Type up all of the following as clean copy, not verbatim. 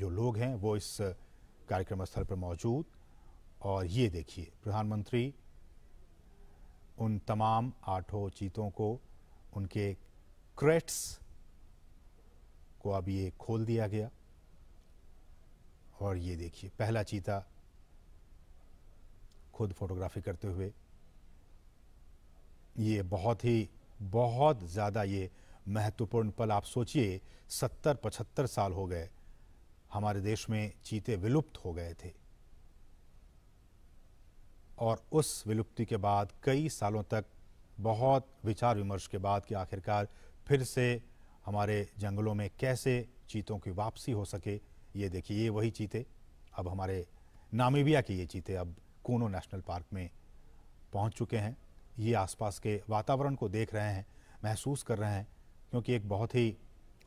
जो लोग हैं वो इस कार्यक्रम स्थल पर मौजूद। और ये देखिए, प्रधानमंत्री उन तमाम 8 चीतों को, उनके क्रेट्स को अब ये खोल दिया गया। और ये देखिए, पहला चीता खुद फोटोग्राफी करते हुए। ये बहुत ज़्यादा ये महत्वपूर्ण पल। आप सोचिए, 70-75 साल हो गए हमारे देश में चीते विलुप्त हो गए थे, और उस विलुप्ति के बाद कई सालों तक बहुत विचार विमर्श के बाद कि आखिरकार फिर से हमारे जंगलों में कैसे चीतों की वापसी हो सके। ये देखिए, ये वही चीते, अब हमारे नामीबिया के ये चीते अब कूनो नेशनल पार्क में पहुंच चुके हैं। ये आसपास के वातावरण को देख रहे हैं, महसूस कर रहे हैं, क्योंकि एक बहुत ही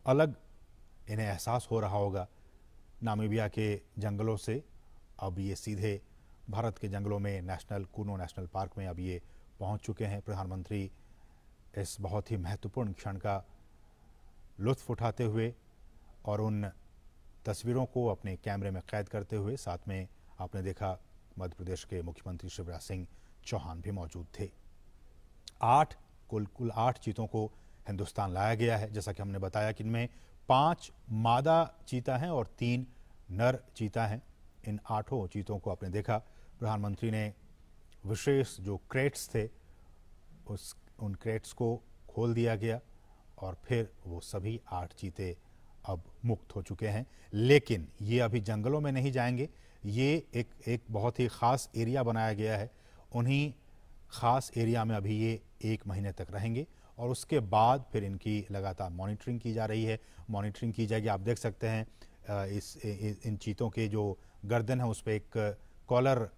अलग इन्हें एहसास हो रहा होगा नामीबिया के जंगलों से। अब ये सीधे भारत के जंगलों में कूनो नेशनल पार्क में अब ये पहुंच चुके हैं। प्रधानमंत्री इस बहुत ही महत्वपूर्ण क्षण का लुत्फ उठाते हुए और उन तस्वीरों को अपने कैमरे में कैद करते हुए, साथ में आपने देखा मध्य प्रदेश के मुख्यमंत्री शिवराज सिंह चौहान भी मौजूद थे। कुल 8 चीतों को हिंदुस्तान लाया गया है। जैसा कि हमने बताया कि इनमें 5 मादा चीता हैं और 3 नर चीता हैं। इन 8 चीतों को आपने देखा, प्रधानमंत्री ने विशेष जो क्रेट्स थे उन क्रेट्स को खोल दिया गया, और फिर वो सभी 8 चीते अब मुक्त हो चुके हैं। लेकिन ये अभी जंगलों में नहीं जाएंगे। ये एक बहुत ही ख़ास एरिया बनाया गया है। उन्हीं ख़ास एरिया में अभी ये 1 महीने तक रहेंगे, और उसके बाद फिर इनकी लगातार मॉनिटरिंग की जा रही है। मॉनिटरिंग की जाएगी। आप देख सकते हैं इन चीतों के जो गर्दन है उस पर एक कॉलर,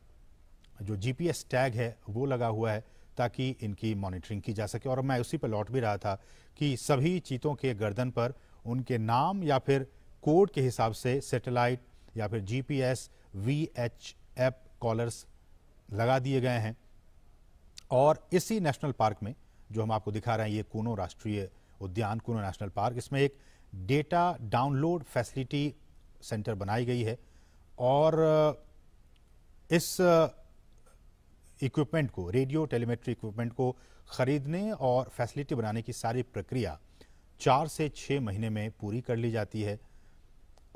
जो GPS टैग है वो लगा हुआ है, ताकि इनकी मॉनिटरिंग की जा सके। और मैं उसी पर लौट भी रहा था कि सभी चीतों के गर्दन पर उनके नाम या फिर कोड के हिसाब से सैटेलाइट या फिर GPS VHF कॉलर्स लगा दिए गए हैं। और इसी नेशनल पार्क में जो हम आपको दिखा रहे हैं, ये कूनो राष्ट्रीय उद्यान, कूनो नेशनल पार्क, इसमें एक डेटा डाउनलोड फैसिलिटी सेंटर बनाई गई है। और इस इक्विपमेंट को, रेडियो टेलीमेट्री इक्विपमेंट को खरीदने और फैसिलिटी बनाने की सारी प्रक्रिया 4 से 6 महीने में पूरी कर ली जाती है।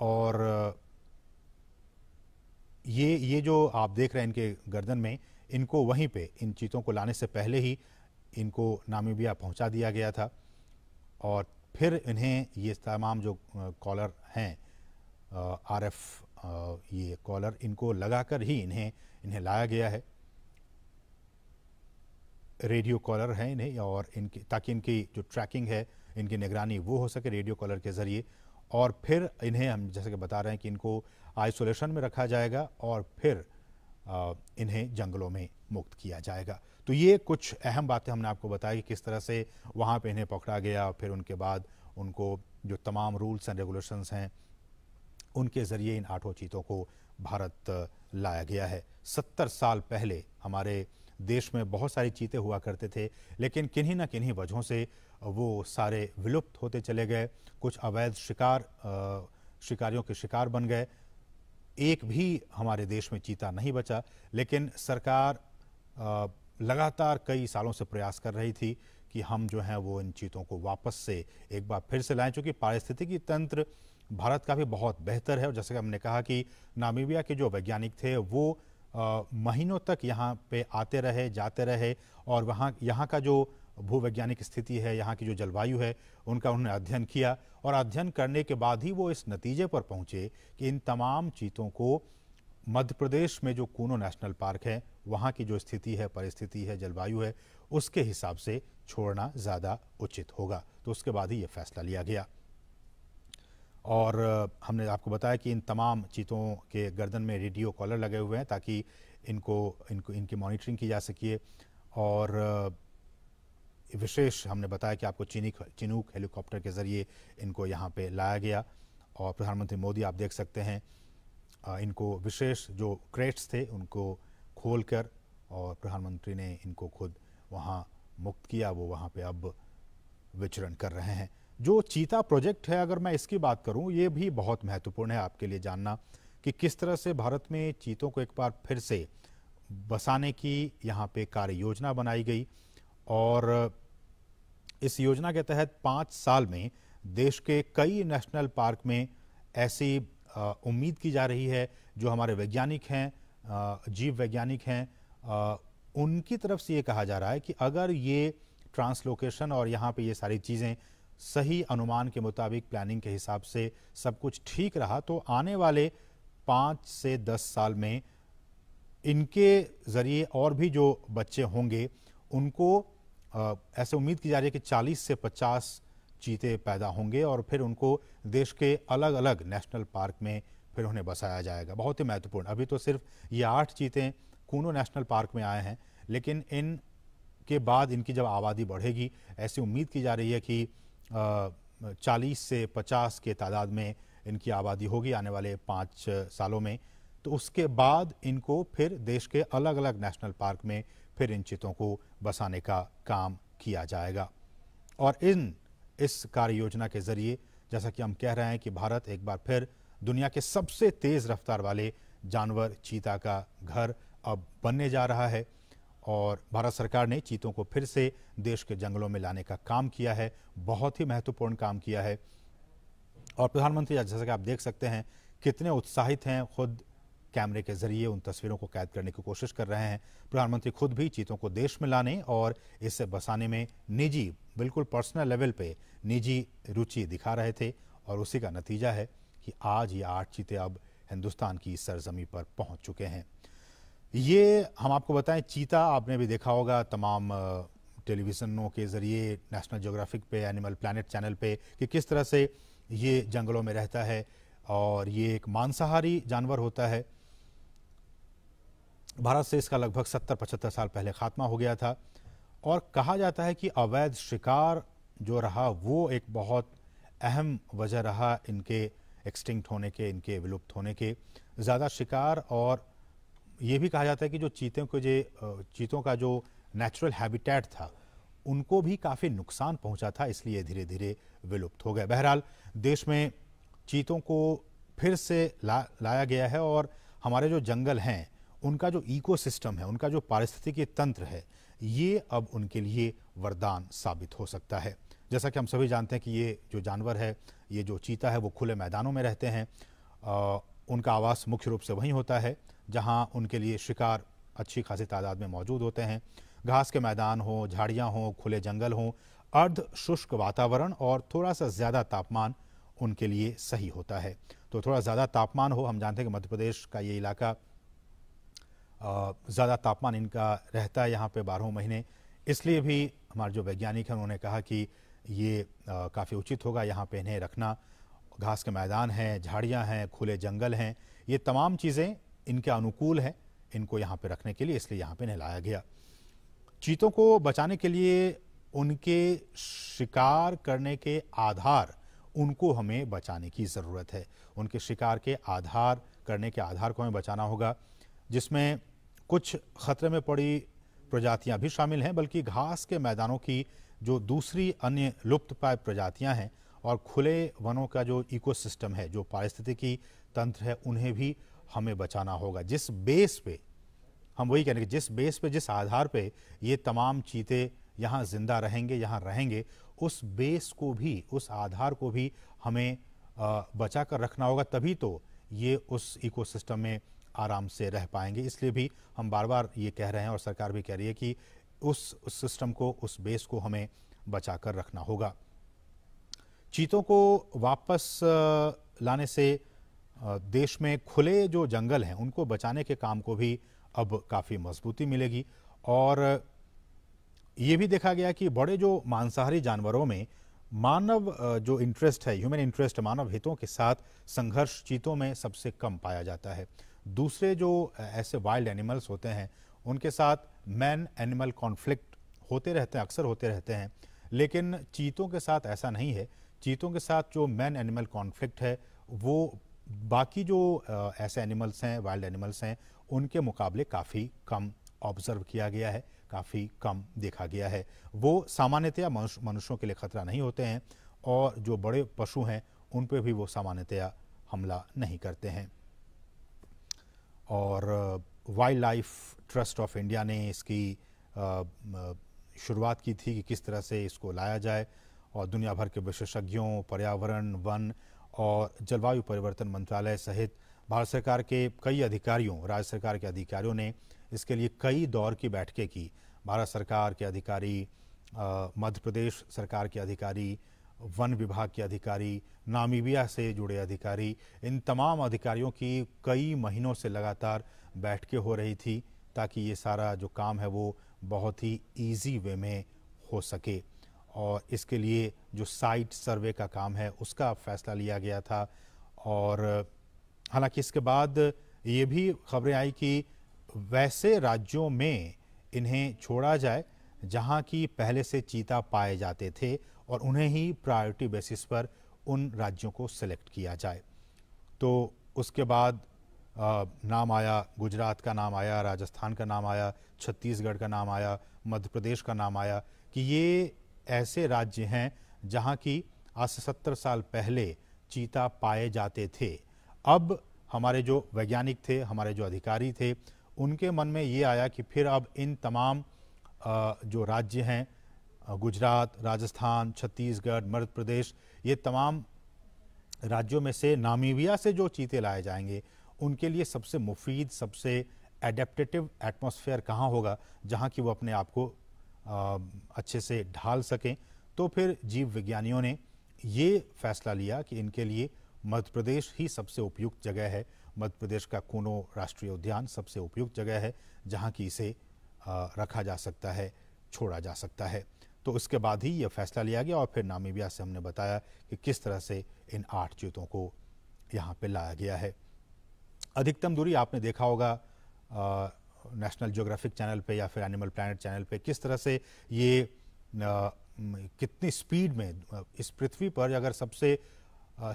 और ये जो आप देख रहे हैं इनके गर्दन में, इनको वहीं पे, इन चीतों को लाने से पहले ही इनको नामीबिया पहुंचा दिया गया था, और फिर इन्हें ये तमाम जो कॉलर हैं RF ये कॉलर, इनको लगाकर ही इन्हें लाया गया है। रेडियो कॉलर है इन्हें, और इनकी, ताकि इनकी जो ट्रैकिंग है, इनकी निगरानी वो हो सके रेडियो कॉलर के ज़रिए। और फिर इन्हें हम जैसे कि बता रहे हैं कि इनको आइसोलेशन में रखा जाएगा, और फिर इन्हें जंगलों में मुक्त किया जाएगा। तो ये कुछ अहम बातें हमने आपको बताई कि किस तरह से वहाँ पे इन्हें पकड़ा गया, और फिर उनके बाद उनको जो तमाम रूल्स एंड रेगुलेशंस हैं उनके ज़रिए इन 8 चीतों को भारत लाया गया है। 70 साल पहले हमारे देश में बहुत सारे चीते हुआ करते थे, लेकिन किन्हीं न किन्हीं वजहों से वो सारे विलुप्त होते चले गए। कुछ अवैध शिकारियों के शिकार बन गए। एक भी हमारे देश में चीता नहीं बचा। लेकिन सरकार लगातार कई सालों से प्रयास कर रही थी कि हम जो हैं वो इन चीतों को वापस से एक बार फिर से लाएं, चूँकि पारिस्थितिकी तंत्र भारत का भी बहुत बेहतर है। और जैसे कि हमने कहा कि नामीबिया के जो वैज्ञानिक थे वो महीनों तक यहाँ पे आते रहे, जाते रहे, और यहाँ का जो भूवैज्ञानिक स्थिति है, यहाँ की जो जलवायु है, उनका उन्होंने अध्ययन किया। और अध्ययन करने के बाद ही वो इस नतीजे पर पहुँचे कि इन तमाम चीतों को मध्य प्रदेश में जो कूनो नेशनल पार्क है, वहाँ की जो स्थिति है, परिस्थिति है, जलवायु है, उसके हिसाब से छोड़ना ज़्यादा उचित होगा। तो उसके बाद ही ये फैसला लिया गया। और हमने आपको बताया कि इन तमाम चीतों के गर्दन में रेडियो कॉलर लगे हुए हैं, ताकि इनकी मॉनिटरिंग की जा सके। और विशेष हमने बताया कि आपको चिनूक हेलीकॉप्टर के ज़रिए इनको यहाँ पे लाया गया। और प्रधानमंत्री मोदी, आप देख सकते हैं, इनको विशेष जो क्रेट्स थे उनको खोलकर, और प्रधानमंत्री ने इनको खुद वहाँ मुक्त किया। वो वहाँ पे अब विचरण कर रहे हैं। जो चीता प्रोजेक्ट है, अगर मैं इसकी बात करूं, ये भी बहुत महत्वपूर्ण है आपके लिए जानना कि किस तरह से भारत में चीतों को एक बार फिर से बसाने की यहाँ पे कार्य योजना बनाई गई। और इस योजना के तहत 5 साल में देश के कई नेशनल पार्क में ऐसी उम्मीद की जा रही है, जो हमारे वैज्ञानिक हैं, जीव वैज्ञानिक हैं, उनकी तरफ से ये कहा जा रहा है कि अगर ये ट्रांसलोकेशन और यहाँ पे ये सारी चीज़ें सही अनुमान के मुताबिक प्लानिंग के हिसाब से सब कुछ ठीक रहा, तो आने वाले 5 से 10 साल में इनके ज़रिए और भी जो बच्चे होंगे उनको ऐसे उम्मीद की जा रही है कि 40 से 50 चीते पैदा होंगे और फिर उनको देश के अलग अलग नेशनल पार्क में फिर उन्हें बसाया जाएगा। बहुत ही महत्वपूर्ण। अभी तो सिर्फ ये 8 चीते कूनो नेशनल पार्क में आए हैं, लेकिन इन के बाद इनकी जब आबादी बढ़ेगी, ऐसी उम्मीद की जा रही है कि 40 से 50 के तादाद में इनकी आबादी होगी आने वाले 5 सालों में। तो उसके बाद इनको फिर देश के अलग अलग नेशनल पार्क में फिर इन चीतों को बसाने का काम किया जाएगा। और इस कार्य योजना के जरिए, जैसा कि हम कह रहे हैं कि भारत एक बार फिर दुनिया के सबसे तेज रफ्तार वाले जानवर चीता का घर अब बनने जा रहा है। और भारत सरकार ने चीतों को फिर से देश के जंगलों में लाने का काम किया है, बहुत ही महत्वपूर्ण काम किया है। और प्रधानमंत्री, जैसा कि आप देख सकते हैं, कितने उत्साहित हैं, खुद कैमरे के जरिए उन तस्वीरों को कैद करने की कोशिश कर रहे हैं। प्रधानमंत्री खुद भी चीतों को देश में लाने और इसे बसाने में निजी, बिल्कुल पर्सनल लेवल पे निजी रुचि दिखा रहे थे। और उसी का नतीजा है कि आज ये 8 चीते अब हिंदुस्तान की सरजमी पर पहुंच चुके हैं। ये हम आपको बताएं, चीता आपने भी देखा होगा तमाम टेलीविजनों के जरिए, नेशनल ज्योग्राफिक पे, एनिमल प्लैनेट चैनल पे, कि किस तरह से ये जंगलों में रहता है। और ये एक मांसाहारी जानवर होता है। भारत से इसका लगभग 70-75 साल पहले खात्मा हो गया था। और कहा जाता है कि अवैध शिकार जो रहा वो एक बहुत अहम वजह रहा इनके एक्सटिंक्ट होने के, इनके विलुप्त होने के। ज़्यादा शिकार, और ये भी कहा जाता है कि जो चीतों का जो नेचुरल हैबिटेट था उनको भी काफ़ी नुकसान पहुंचा था, इसलिए धीरे धीरे विलुप्त हो गए। बहरहाल देश में चीतों को फिर से लाया गया है और हमारे जो जंगल हैं उनका जो इकोसिस्टम है, उनका जो पारिस्थितिकी तंत्र है, ये अब उनके लिए वरदान साबित हो सकता है। जैसा कि हम सभी जानते हैं कि ये जो जानवर है, ये जो चीता है, वो खुले मैदानों में रहते हैं। उनका आवास मुख्य रूप से वहीं होता है जहां उनके लिए शिकार अच्छी खासी तादाद में मौजूद होते हैं। घास के मैदान हो, झाड़ियां हो, खुले जंगल हो, अर्ध शुष्क वातावरण और थोड़ा सा ज़्यादा तापमान उनके लिए सही होता है। तो थोड़ा ज़्यादा तापमान हो, हम जानते हैं कि मध्य प्रदेश का ये इलाका ज़्यादा तापमान इनका रहता है यहाँ पे 12 महीने। इसलिए भी हमारे जो वैज्ञानिक हैं उन्होंने कहा कि ये काफ़ी उचित होगा यहाँ पे इन्हें रखना। घास के मैदान हैं, झाड़ियाँ हैं, खुले जंगल हैं, ये तमाम चीज़ें इनके अनुकूल हैं इनको यहाँ पे रखने के लिए, इसलिए यहाँ पे इन्हें लाया गया। चीतों को बचाने के लिए उनके शिकार करने के आधार, उनको हमें बचाने की ज़रूरत है। उनके शिकार के आधार करने के आधार को हमें बचाना होगा, जिसमें कुछ खतरे में पड़ी प्रजातियां भी शामिल हैं, बल्कि घास के मैदानों की जो दूसरी अन्य लुप्त प्राय प्रजातियां हैं और खुले वनों का जो इकोसिस्टम है, जो पारिस्थितिकी तंत्र है, उन्हें भी हमें बचाना होगा। जिस बेस पे हम वही कह रहे हैं कि जिस बेस पे, जिस आधार पे ये तमाम चीते यहाँ जिंदा रहेंगे, यहाँ रहेंगे, उस बेस को भी, उस आधार को भी हमें बचा कर रखना होगा, तभी तो ये उस इकोसिस्टम में आराम से रह पाएंगे। इसलिए भी हम बार बार ये कह रहे हैं और सरकार भी कह रही है कि उस सिस्टम को, उस बेस को हमें बचा कर रखना होगा। चीतों को वापस लाने से देश में खुले जो जंगल हैं उनको बचाने के काम को भी अब काफ़ी मजबूती मिलेगी। और ये भी देखा गया कि बड़े जो मांसाहारी जानवरों में मानव जो इंटरेस्ट है, ह्यूमन इंटरेस्ट, मानव हितों के साथ संघर्ष चीतों में सबसे कम पाया जाता है। दूसरे जो ऐसे वाइल्ड एनिमल्स होते हैं उनके साथ मैन एनिमल कॉन्फ्लिक्ट होते रहते हैं, अक्सर होते रहते हैं, लेकिन चीतों के साथ ऐसा नहीं है। चीतों के साथ जो मैन एनिमल कॉन्फ्लिक्ट है वो बाकी जो ऐसे एनिमल्स हैं, वाइल्ड एनिमल्स हैं, उनके मुकाबले काफ़ी कम ऑब्जर्व किया गया है, काफ़ी कम देखा गया है। वो सामान्यतया मनुष्यों के लिए खतरा नहीं होते हैं और जो बड़े पशु हैं उन पे भी वो सामान्यतया हमला नहीं करते हैं। और wild life trust of India ने इसकी शुरुआत की थी कि किस तरह से इसको लाया जाए, और दुनिया भर के विशेषज्ञों, पर्यावरण, वन और जलवायु परिवर्तन मंत्रालय सहित भारत सरकार के कई अधिकारियों, राज्य सरकार के अधिकारियों ने इसके लिए कई दौर की बैठकें की। भारत सरकार के अधिकारी, मध्य प्रदेश सरकार के अधिकारी, वन विभाग के अधिकारी, नामीबिया से जुड़े अधिकारी, इन तमाम अधिकारियों की कई महीनों से लगातार बैठकें हो रही थी ताकि ये सारा जो काम है वो बहुत ही इजी वे में हो सके। और इसके लिए जो साइट सर्वे का काम है उसका फैसला लिया गया था। और हालांकि इसके बाद ये भी खबरें आई कि वैसे राज्यों में इन्हें छोड़ा जाए जहां की पहले से चीता पाए जाते थे और उन्हें ही प्रायोरिटी बेसिस पर उन राज्यों को सिलेक्ट किया जाए। तो उसके बाद नाम आया, गुजरात का नाम आया, राजस्थान का नाम आया, छत्तीसगढ़ का नाम आया, मध्य प्रदेश का नाम आया कि ये ऐसे राज्य हैं जहां की आज से 70 साल पहले चीता पाए जाते थे। अब हमारे जो वैज्ञानिक थे, हमारे जो अधिकारी थे, उनके मन में ये आया कि फिर अब इन तमाम जो राज्य हैं, गुजरात, राजस्थान, छत्तीसगढ़, मध्य प्रदेश, ये तमाम राज्यों में से नामीबिया से जो चीते लाए जाएंगे उनके लिए सबसे मुफीद, सबसे एडेप्टेटिव एटमॉस्फेयर कहाँ होगा जहाँ कि वो अपने आप को अच्छे से ढाल सकें। तो फिर जीव विज्ञानियों ने ये फैसला लिया कि इनके लिए मध्य प्रदेश ही सबसे उपयुक्त जगह है। मध्य प्रदेश का कूनो राष्ट्रीय उद्यान सबसे उपयुक्त जगह है जहाँ की इसे रखा जा सकता है, छोड़ा जा सकता है। तो उसके बाद ही यह फैसला लिया गया और फिर नामीबिया से हमने बताया कि किस तरह से इन 8 चीतों को यहाँ पे लाया गया है। अधिकतम दूरी आपने देखा होगा नेशनल ज्योग्राफिक चैनल पे या फिर एनिमल प्लैनेट चैनल पे, किस तरह से ये कितनी स्पीड में इस पृथ्वी पर अगर सबसे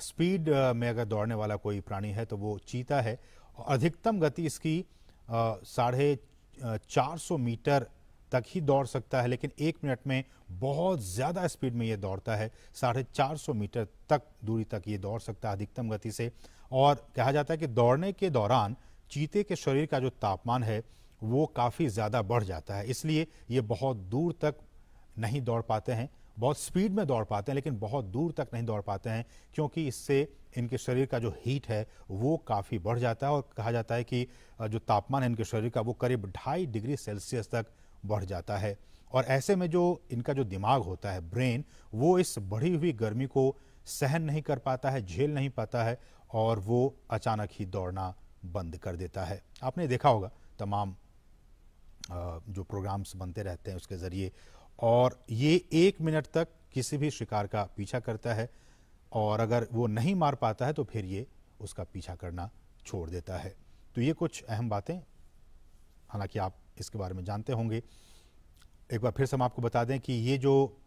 स्पीड में अगर दौड़ने वाला कोई प्राणी है तो वो चीता है। अधिकतम गति इसकी 450 मीटर तक ही दौड़ सकता है, लेकिन 1 मिनट में बहुत ज़्यादा स्पीड में ये दौड़ता है। 450 मीटर तक दूरी तक ये दौड़ सकता है अधिकतम गति से। और कहा जाता है कि दौड़ने के दौरान चीते के शरीर का जो तापमान है वो काफ़ी ज़्यादा बढ़ जाता है, इसलिए ये बहुत दूर तक नहीं दौड़ पाते हैं। बहुत स्पीड में दौड़ पाते हैं लेकिन बहुत दूर तक नहीं दौड़ पाते हैं, क्योंकि इससे इनके शरीर का जो हीट है वो काफ़ी बढ़ जाता है। और कहा जाता है कि जो तापमान है इनके शरीर का वो करीब 2.5 डिग्री सेल्सियस तक बढ़ जाता है। और ऐसे में जो इनका जो दिमाग होता है, ब्रेन, वो इस बढ़ी हुई गर्मी को सहन नहीं कर पाता है, झेल नहीं पाता है और वो अचानक ही दौड़ना बंद कर देता है। आपने देखा होगा तमाम जो प्रोग्राम्स बनते रहते हैं उसके ज़रिए, और ये 1 मिनट तक किसी भी शिकार का पीछा करता है और अगर वो नहीं मार पाता है तो फिर ये उसका पीछा करना छोड़ देता है। तो ये कुछ अहम बातें, हालांकि आप इसके बारे में जानते होंगे। एक बार फिर से हम आपको बता दें कि ये जो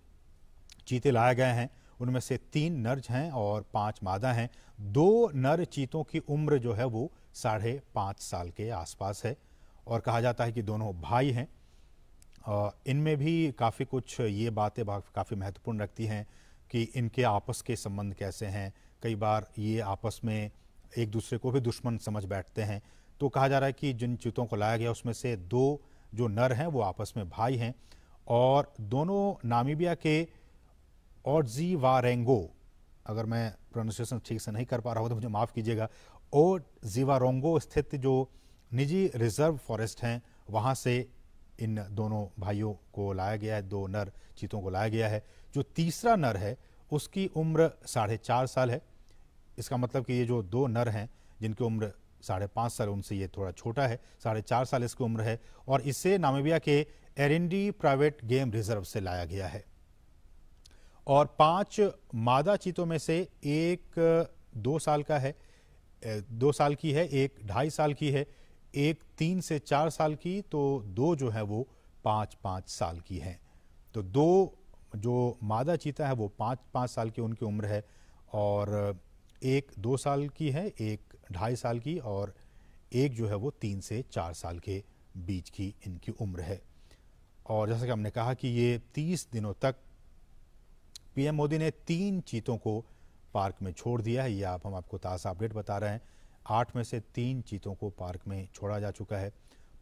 चीते लाए गए हैं उनमें से 3 नर हैं और 5 मादा हैं। 2 नर चीतों की उम्र जो है वो 5.5 साल के आसपास है और कहा जाता है कि दोनों भाई हैं। इनमें भी काफ़ी कुछ ये बातें काफ़ी महत्वपूर्ण रखती हैं कि इनके आपस के संबंध कैसे हैं। कई बार ये आपस में एक दूसरे को भी दुश्मन समझ बैठते हैं। तो कहा जा रहा है कि जिन चीतों को लाया गया उसमें से 2 जो नर हैं वो आपस में भाई हैं और दोनों नामीबिया के ओडजीवारेंगो, अगर मैं प्रोनाउंसिएशन ठीक से नहीं कर पा रहा हूँ तो मुझे माफ़ कीजिएगा, ओडजीवारेंगो स्थित जो निजी रिजर्व फॉरेस्ट हैं वहाँ से इन दोनों भाइयों को लाया गया है, 2 नर चीतों को लाया गया है। जो तीसरा नर है उसकी उम्र 4.5 साल है। इसका मतलब कि ये जो 2 नर हैं जिनकी उम्र 5.5 साल, उनसे ये थोड़ा छोटा है, 4.5 साल इसकी उम्र है और इसे नामीबिया के एरिंडी प्राइवेट गेम रिजर्व से लाया गया है। और 5 मादा चीतों में से एक 2 साल का है, 2 साल की है, एक 2.5 साल की है, एक 3 से 4 साल की, तो 2 जो है वो 5-5 साल की हैं। तो 2 जो मादा चीता है वो 5-5 साल की उनकी उम्र है और एक 2 साल की है, एक 2.5 साल की और एक जो है वो 3 से 4 साल के बीच की इनकी उम्र है। और जैसा कि हमने कहा कि ये 30 दिनों तक पीएम मोदी ने 3 चीतों को पार्क में छोड़ दिया है। ये हम आपको ताज़ा अपडेट बता रहे हैं। 8 में से 3 चीतों को पार्क में छोड़ा जा चुका है।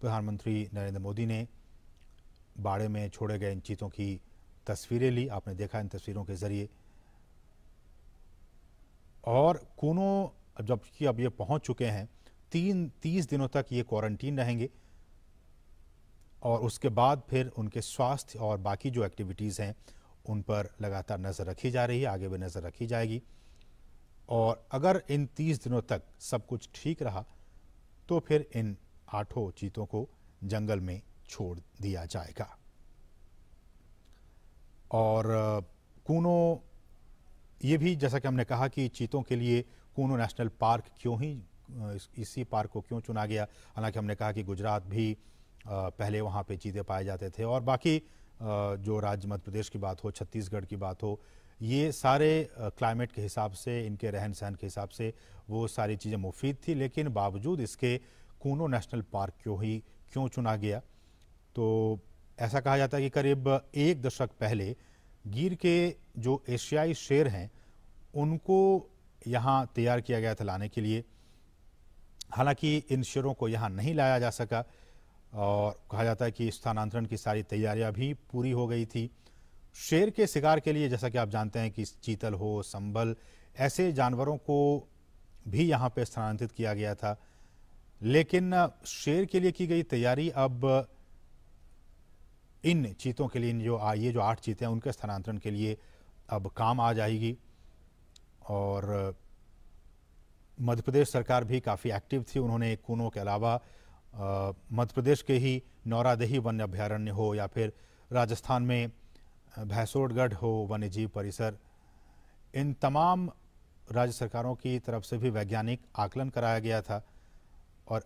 प्रधानमंत्री नरेंद्र मोदी ने बाड़े में छोड़े गए इन चीतों की तस्वीरें ली, आपने देखा इन तस्वीरों के जरिए। और कूनो जबकि अब ये पहुंच चुके हैं, 30 दिनों तक ये क्वारंटीन रहेंगे और उसके बाद फिर उनके स्वास्थ्य और बाकी जो एक्टिविटीज़ हैं उन पर लगातार नज़र रखी जा रही है, आगे भी नज़र रखी जाएगी। और अगर इन 30 दिनों तक सब कुछ ठीक रहा तो फिर इन 8 चीतों को जंगल में छोड़ दिया जाएगा। और कूनो ये भी जैसा कि हमने कहा कि चीतों के लिए कूनो नेशनल पार्क क्यों ही इसी पार्क को क्यों चुना गया। हालांकि हमने कहा कि गुजरात भी पहले वहाँ पे चीते पाए जाते थे और बाकी जो राज्य मध्य प्रदेश की बात हो, छत्तीसगढ़ की बात हो, ये सारे क्लाइमेट के हिसाब से, इनके रहन सहन के हिसाब से वो सारी चीज़ें मुफीद थी। लेकिन बावजूद इसके कूनो नेशनल पार्क क्यों चुना गया, तो ऐसा कहा जाता है कि करीब 1 दशक पहले गिर के जो एशियाई शेर हैं उनको यहाँ तैयार किया गया था लाने के लिए। हालांकि इन शेरों को यहाँ नहीं लाया जा सका और कहा जाता है कि स्थानांतरण की सारी तैयारियां भी पूरी हो गई थी। शेर के शिकार के लिए जैसा कि आप जानते हैं कि चीतल हो, संभल, ऐसे जानवरों को भी यहाँ पे स्थानांतरित किया गया था। लेकिन शेर के लिए की गई तैयारी अब इन चीतों के लिए, ये जो 8 चीते हैं उनके स्थानांतरण के लिए अब काम आ जाएगी। और मध्य प्रदेश सरकार भी काफ़ी एक्टिव थी। उन्होंने कूनो के अलावा मध्य प्रदेश के ही नौरादेही वन्य अभ्यारण्य हो या फिर राजस्थान में भैंसोड़गढ़ हो वन्य जीव परिसर, इन तमाम राज्य सरकारों की तरफ से भी वैज्ञानिक आकलन कराया गया था और